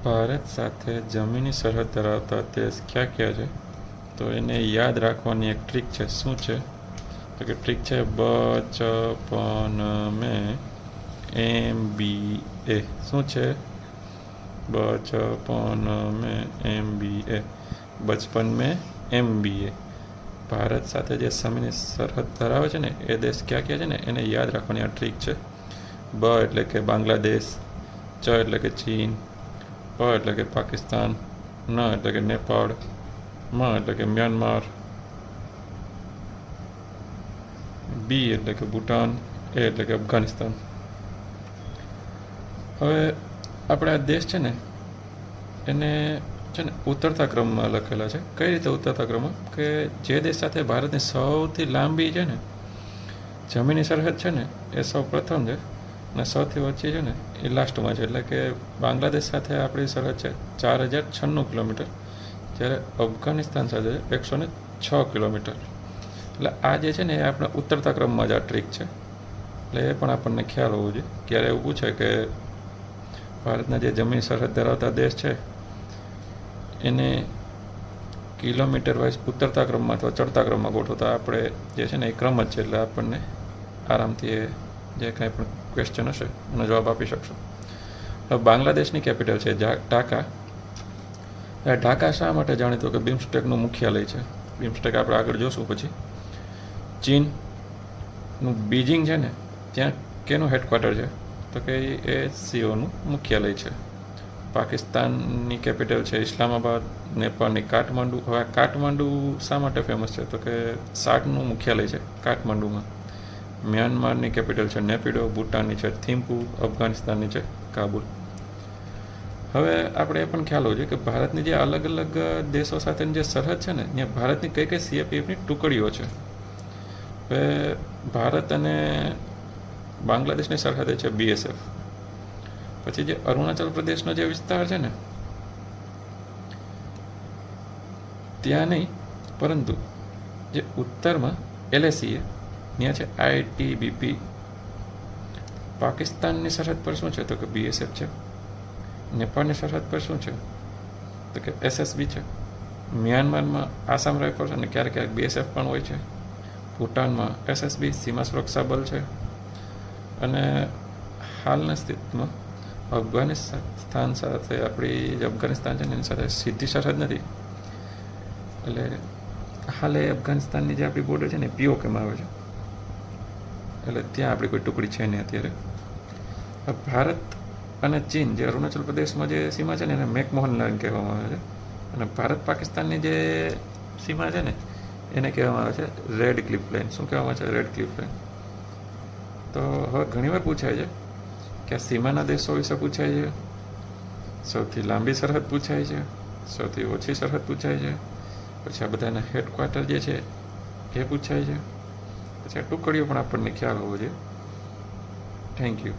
ભારત સાથે જમીની સરહદ ધરાવતા દેશ ક્યાં ક્યાં છે? તો એને યાદ રાખવાની એક ટ્રીક છે. શું છે? તો કે ટ્રીક છે બચપન મેં MBA. શું છે? બચપન મેં MBA. બચપન મેં MBA. ભારત સાથે જે જમીની સરહદ ધરાવે છે ને એ દેશ ક્યાં ક્યાં છે ને એને યાદ રાખવાની આ ટ્રીક છે. બ એટલે કે બાંગ્લાદેશ, ચ એટલે કે ચીન, પ એટલે કે પાકિસ્તાન, ન એટલે કે નેપાળ, મ એટલે કે મ્યાનમાર, બી એટલે કે ભૂટાન, એ એટલે કે અફઘાનિસ્તાન. હવે આપણે આ દેશ છે ને એને છે ને ઉતરતા ક્રમમાં લખેલા છે. કઈ રીતે ઉતરતા ક્રમમાં? કે જે દેશ સાથે ભારતની સૌથી લાંબી છે ને જમીની સરહદ છે ને એ સૌ પ્રથમ છે અને સૌથી ઓછી છે ને એ લાસ્ટમાં છે. એટલે કે બાંગ્લાદેશ સાથે આપણી સરહદ છે 4096 કિલોમીટર, જ્યારે અફઘાનિસ્તાન સાથે 106 કિલોમીટર. એટલે આ જે છે ને એ આપણે ઉતરતા ક્રમમાં જ આ ટ્રીક છે. એટલે એ પણ આપણને ખ્યાલ હોવો જોઈએ. ક્યારે એવું પૂછે કે ભારતના જે જમીન સરહદ ધરાવતા દેશ છે એને કિલોમીટર વાઇઝ ઉતરતા ક્રમમાં અથવા ચડતા ક્રમમાં ગોઠવતા આપણે જે છે ને એ ક્રમ જ છે. એટલે આપણને આરામથી એ જે કાંઈ પણ ક્વેશ્ચન હશે એનો જવાબ આપી શકશો. હવે બાંગ્લાદેશની કેપિટલ છે ઢાકા. ઢાકા શા માટે જાણીતું? કે બિમ્સ્ટેકનું મુખ્યાલય છે. બિમ્સ્ટેક આપણે આગળ જોશું પછી. ચીનનું બીજિંગ છે ને ત્યાં કેનું હેડક્વાર્ટર છે? તો કે એ સીઓનું મુખ્યાલય છે. પાકિસ્તાનની કેપિટલ છે ઇસ્લામાબાદ, નેપાળની કાઠમાંડુ. હવે આ કાઠમાંડુ શા માટે ફેમસ છે? તો કે સાર્કનું મુખ્યાલય છે કાઠમાંડુમાં. મ્યાનમારની કેપિટલ છે નેપિડો, ભૂટાનની છે થિમ્પુ, અફઘાનિસ્તાનની છે કાબુલ. હવે આપણે એ પણ ખ્યાલ હોવો જોઈએ કે ભારતની જે અલગ અલગ દેશો સાથેની જે સરહદ છે ને ત્યાં ભારતની કઈ કઈ CAPFની ટુકડીઓ છે. હવે ભારત અને બાંગ્લાદેશની સરહદે છે BSF. પછી જે અરુણાચલ પ્રદેશનો જે વિસ્તાર છે ને ત્યાં નહીં, પરંતુ જે ઉત્તરમાં LACA ત્યાં છે ITBP. પાકિસ્તાનની સરહદ પર શું છે? તો કે BSF છે. નેપાળની સરહદ પર શું છે? તો કે SSB છે. મ્યાનમારમાં આસામ રાઇફલ્સ અને ક્યારેક ક્યારેક BSF પણ હોય છે. ભૂટાનમાં SSB સીમા સુરક્ષા બલ છે. અને હાલના સ્થિતિમાં અફઘાનિસ્તાન સાથે આપણી જે અફઘાનિસ્તાન છે ને એની સાથે સીધી સરહદ નથી. એટલે હાલે અફઘાનિસ્તાનની જે આપણી બોર્ડર છે ને POKમાં આવે છે. એટલે ત્યાં આપણી કોઈ ટુકડી છે નહીં અત્યારે. ભારત અને ચીન જે અરુણાચલ પ્રદેશમાં જે સીમા છે ને એને મેકમોહન લાઇન કહેવામાં આવે છે. અને ભારત પાકિસ્તાનની જે સીમા છે ને એને કહેવામાં આવે છે રેડ ક્લિફ લાઇન. શું કહેવામાં આવે છે? Red cliff line. તો હવે ઘણીવાર પૂછાય છે કે આ સીમાના દેશો વિશે પૂછાય છે, સૌથી લાંબી સરહદ પૂછાય છે, સૌથી ઓછી સરહદ પૂછાય છે, પછી આ બધાના હેડક્વાર્ટર જે છે એ પૂછાય છે, પછી આ ટુકડીઓ પણ આપણને ખ્યાલ હોવો જોઈએ. Thank you.